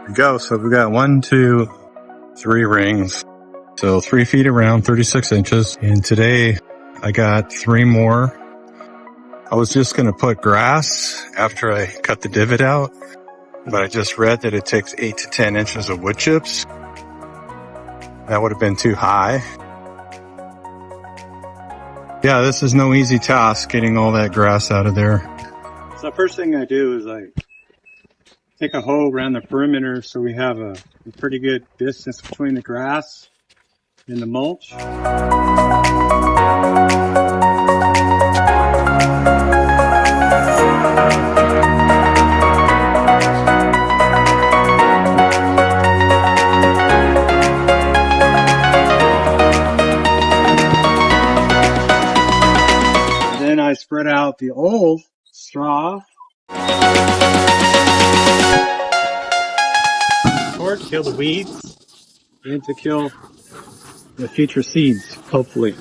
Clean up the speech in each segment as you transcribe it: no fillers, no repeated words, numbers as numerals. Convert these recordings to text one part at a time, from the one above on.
we go. So we got 1, 2, 3 rings. So 3 feet around, 36 inches. And today I got 3 more. I was just going to put grass after I cut the divot out, but I just read that it takes 8 to 10 inches of wood chips. That would have been too high. Yeah, this is no easy task, getting all that grass out of there. So the first thing I do is I take a hoe around the perimeter so we have a pretty good distance between the grass and the mulch. Then I spread out the old straw to kill the weeds and to kill the future seeds, hopefully.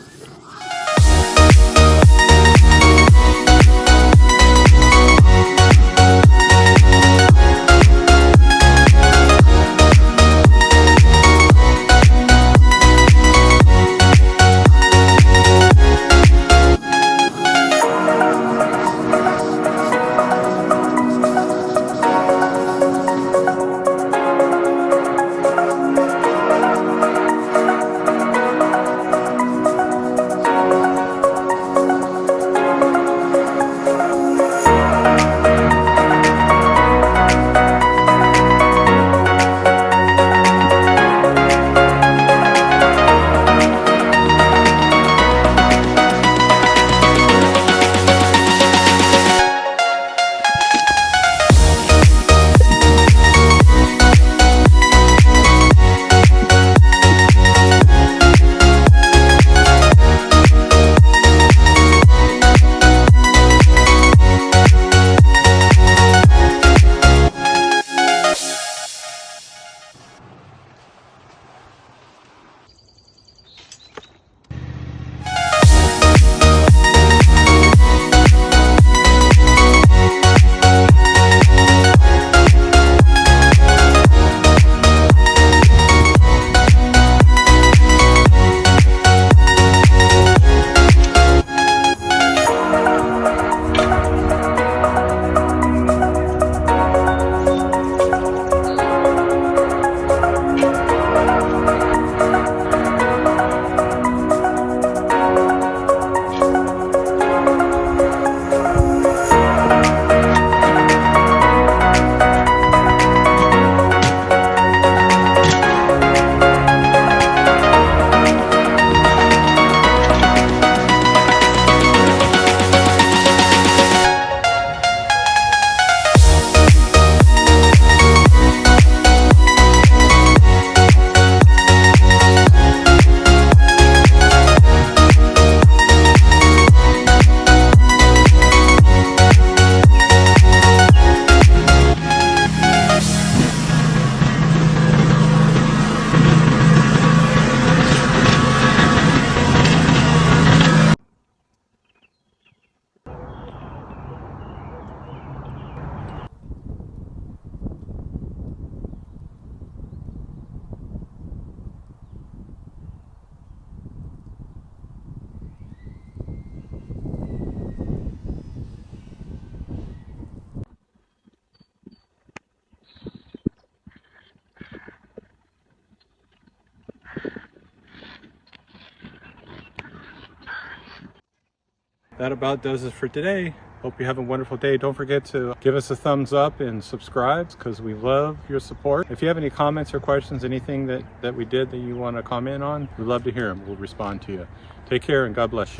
That about does it for today. Hope you have a wonderful day. Don't forget to give us a thumbs up and subscribe because we love your support. If you have any comments or questions, anything that we did that you want to comment on, we'd love to hear them. We'll respond to you. Take care and God bless you.